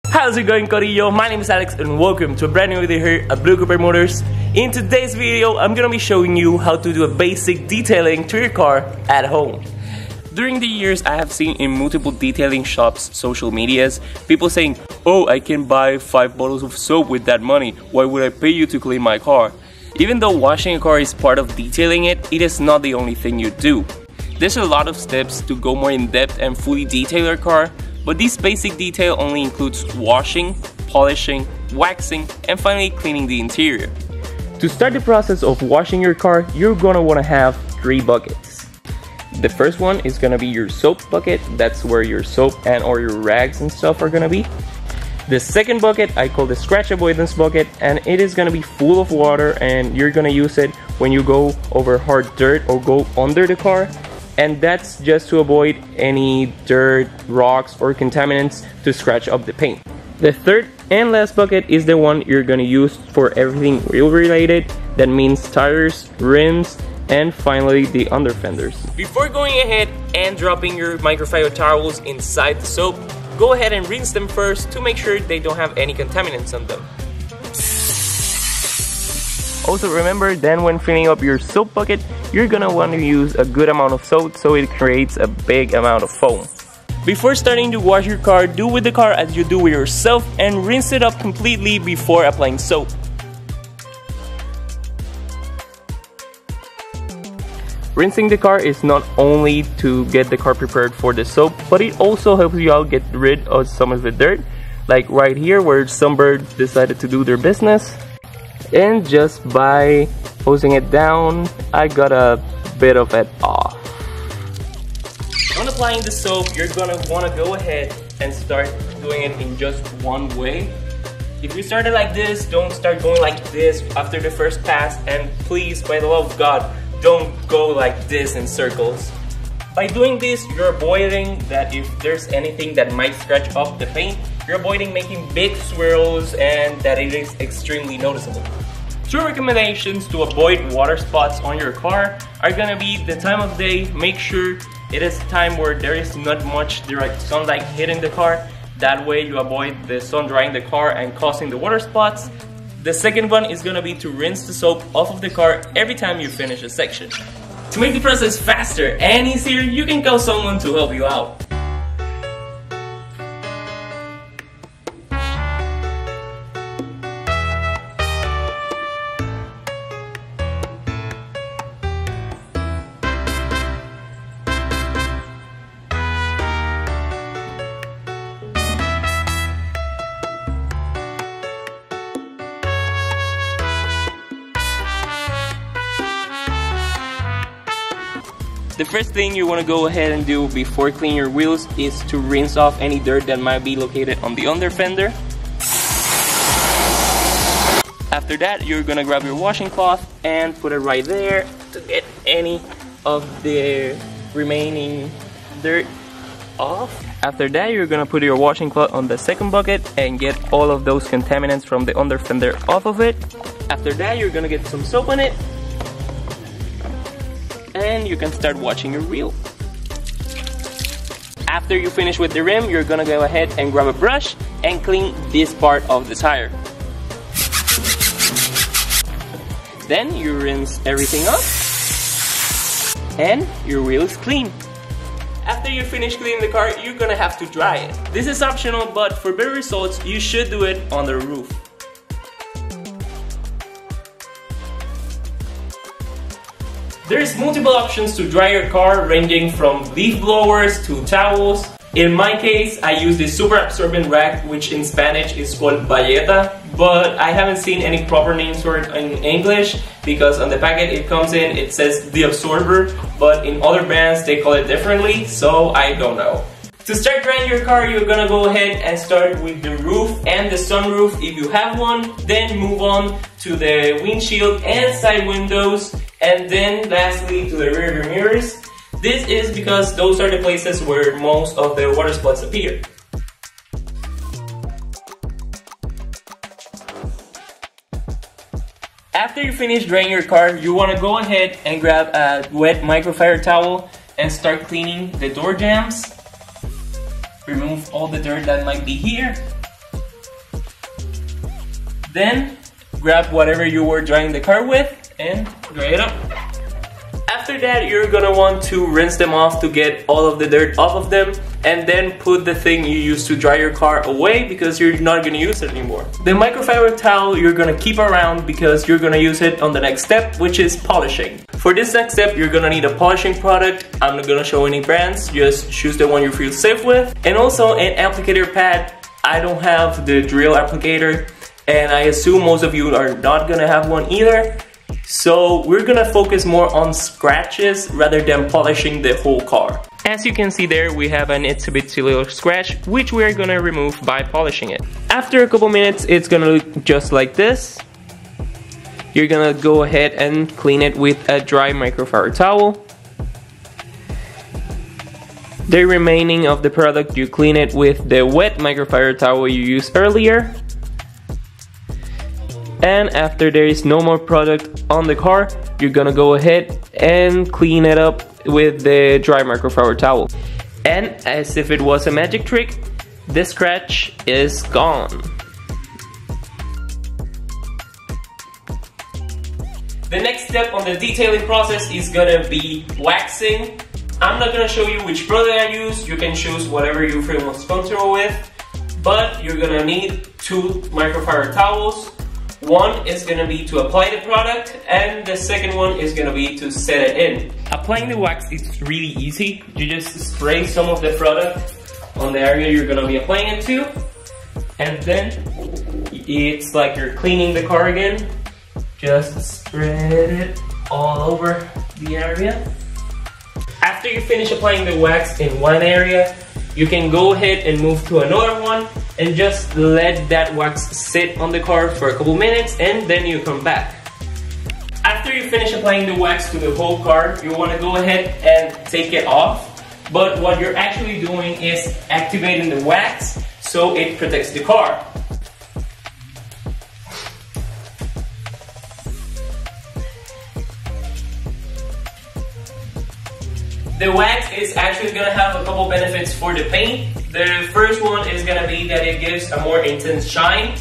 How's it going, Corillo? My name is Alex and welcome to a brand new video here at Blue Cooper Motors. In today's video, I'm gonna be showing you how to do a basic detailing to your car at home. During the years, I have seen in multiple detailing shops, social medias, people saying, "Oh, I can buy 5 bottles of soap with that money. Why would I pay you to clean my car?" Even though washing a car is part of detailing it, it is not the only thing you do. There's a lot of steps to go more in depth and fully detail your car, but this basic detail only includes washing, polishing, waxing, and finally cleaning the interior. To start the process of washing your car, you're gonna wanna have 3 buckets. The first one is gonna be your soap bucket. That's where your soap and or your rags and stuff are gonna be. The second bucket I call the scratch avoidance bucket, and it is gonna be full of water, and you're gonna use it when you go over hard dirt or go under the car, and that's just to avoid any dirt, rocks, or contaminants to scratch up the paint. The third and last bucket is the one you're gonna use for everything wheel related. That means tires, rims, and finally the under fenders. Before going ahead and dropping your microfiber towels inside the soap, go ahead and rinse them first to make sure they don't have any contaminants on them. Also remember, then when filling up your soap bucket, you're gonna want to use a good amount of soap so it creates a big amount of foam. Before starting to wash your car, do with the car as you do with yourself and rinse it up completely before applying soap. Rinsing the car is not only to get the car prepared for the soap, but it also helps you out get rid of some of the dirt, like right here where some birds decided to do their business. And just by hosing it down, I got a bit of it off. When applying the soap, you're gonna wanna go ahead and start doing it in just one way. If you started like this, don't start going like this after the first pass, and please, by the love of God, don't go like this in circles. By doing this, you're avoiding that if there's anything that might scratch up the paint, you're avoiding making big swirls and that it is extremely noticeable. 2 recommendations to avoid water spots on your car are gonna be the time of day. Make sure it is time where there is not much direct sunlight hitting the car. That way you avoid the sun drying the car and causing the water spots. The second one is gonna be to rinse the soap off of the car every time you finish a section. To make the process faster and easier, you can call someone to help you out. The first thing you want to go ahead and do before cleaning your wheels is to rinse off any dirt that might be located on the under fender. After that, you're gonna grab your washing cloth and put it right there to get any of the remaining dirt off. After that, you're gonna put your washing cloth on the second bucket and get all of those contaminants from the under fender off of it. After that, you're gonna get some soap on it, and you can start washing your wheel. After you finish with the rim, you're gonna go ahead and grab a brush and clean this part of the tire. Then you rinse everything up and your wheel is clean. After you finish cleaning the car, you're gonna have to dry it. This is optional, but for better results, you should do it on the roof. There's multiple options to dry your car, ranging from leaf blowers to towels. In my case, I use this super absorbent rag, which in Spanish is called bayeta, but I haven't seen any proper names for it in English because on the packet it comes in, it says the absorber, but in other brands they call it differently, so I don't know. To start drying your car, you're gonna go ahead and start with the roof and the sunroof if you have one, then move on to the windshield and side windows, and then lastly to the rear view mirrors. This is because those are the places where most of the water spots appear. After you finish drying your car, you want to go ahead and grab a wet microfiber towel and start cleaning the door jambs. Remove all the dirt that might be here. Then grab whatever you were drying the car with and dry it up. After that, you're gonna want to rinse them off to get all of the dirt off of them, and then put the thing you used to dry your car away because you're not gonna use it anymore. The microfiber towel you're gonna keep around because you're gonna use it on the next step, which is polishing. For this next step, you're gonna need a polishing product. I'm not gonna show any brands, just choose the one you feel safe with. And also an applicator pad. I don't have the drill applicator, and I assume most of you are not gonna have one either. So we're gonna focus more on scratches rather than polishing the whole car. As you can see there, we have an itsy bitsy little scratch, which we're gonna remove by polishing it. After a couple minutes, it's gonna look just like this. You're gonna go ahead and clean it with a dry microfiber towel. The remaining of the product, you clean it with the wet microfiber towel you used earlier. And after there is no more product on the car, you're gonna go ahead and clean it up with the dry microfiber towel. And as if it was a magic trick, the scratch is gone. The next step on the detailing process is gonna be waxing. I'm not gonna show you which product I use. You can choose whatever you feel most comfortable with, but you're gonna need 2 microfiber towels. One is gonna be to apply the product, and the second one is gonna be to set it in. Applying the wax is really easy. You just spray some of the product on the area you're gonna be applying it to, and then it's like you're cleaning the car again. Just spread it all over the area. After you finish applying the wax in one area, you can go ahead and move to another one and just let that wax sit on the car for a couple minutes, and then you come back. After you finish applying the wax to the whole car, you want to go ahead and take it off. But what you're actually doing is activating the wax so it protects the car. The wax is actually gonna have a couple benefits for the paint. The first one is gonna be that it gives a more intense shine.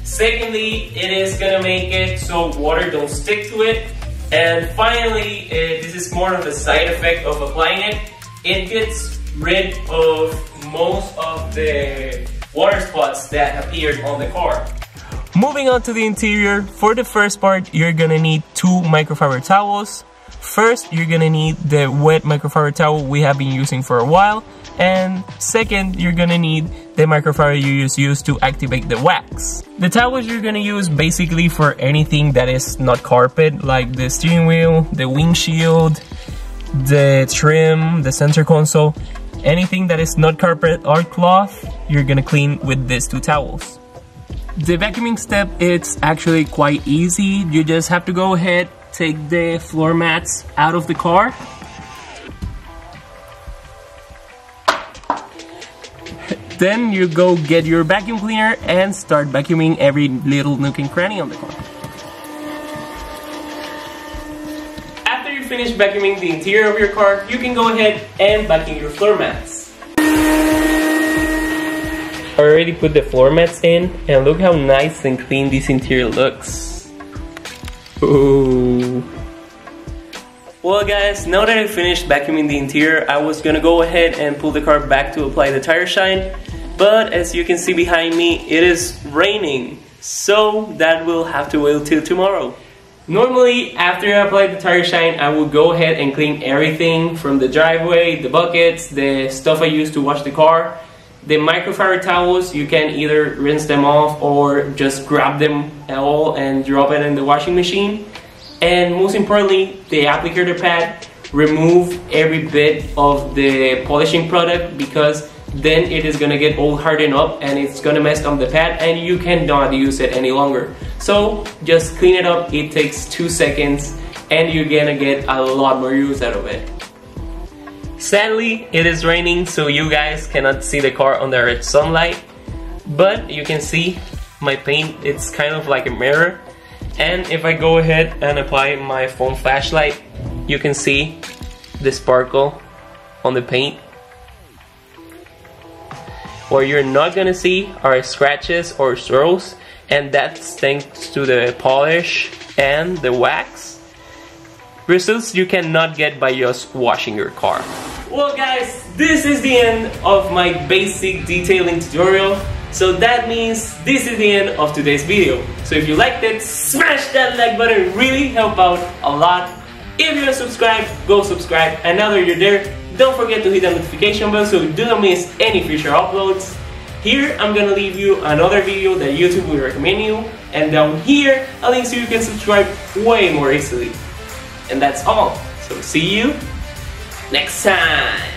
Secondly, it is gonna make it so water don't stick to it. And finally, this is more of a side effect of applying it. It gets rid of most of the water spots that appeared on the car. Moving on to the interior, for the first part, you're gonna need 2 microfiber towels. First, you're gonna need the wet microfiber towel we have been using for a while, and second, you're gonna need the microfiber you used to activate the wax. The towels you're gonna use basically for anything that is not carpet, like the steering wheel, the windshield, the trim, the center console. Anything that is not carpet or cloth, you're gonna clean with these 2 towels. The vacuuming step, it's actually quite easy. You just have to go ahead, take the floor mats out of the car. Then you go get your vacuum cleaner and start vacuuming every little nook and cranny on the car. After you finish vacuuming the interior of your car, you can go ahead and vacuum your floor mats. I already put the floor mats in, and look how nice and clean this interior looks. Ooh. Well guys, now that I finished vacuuming the interior, I was gonna go ahead and pull the car back to apply the tire shine, but as you can see behind me, it is raining, so that will have to wait till tomorrow. Normally, after I apply the tire shine, I will go ahead and clean everything from the driveway, the buckets, the stuff I use to wash the car. The microfiber towels, you can either rinse them off or just grab them all and drop it in the washing machine. And most importantly, the applicator pad, remove every bit of the polishing product, because then it is gonna get all hardened up and it's gonna mess up the pad and you cannot use it any longer. So just clean it up, it takes 2 seconds and you're gonna get a lot more use out of it. Sadly, it is raining, so you guys cannot see the car under its sunlight, but you can see my paint, it's kind of like a mirror. And if I go ahead and apply my phone flashlight, you can see the sparkle on the paint. What you're not gonna see are scratches or swirls, and that's thanks to the polish and the wax. Results you cannot get by just washing your car. Well guys, this is the end of my basic detailing tutorial. So that means this is the end of today's video. So if you liked it, smash that like button, really help out a lot. If you're subscribed, go subscribe, and now that you're there, don't forget to hit the notification bell so you do not miss any future uploads. Here I'm gonna leave you another video that YouTube will recommend you, and down here a link so you can subscribe way more easily. And that's all. So see you next time.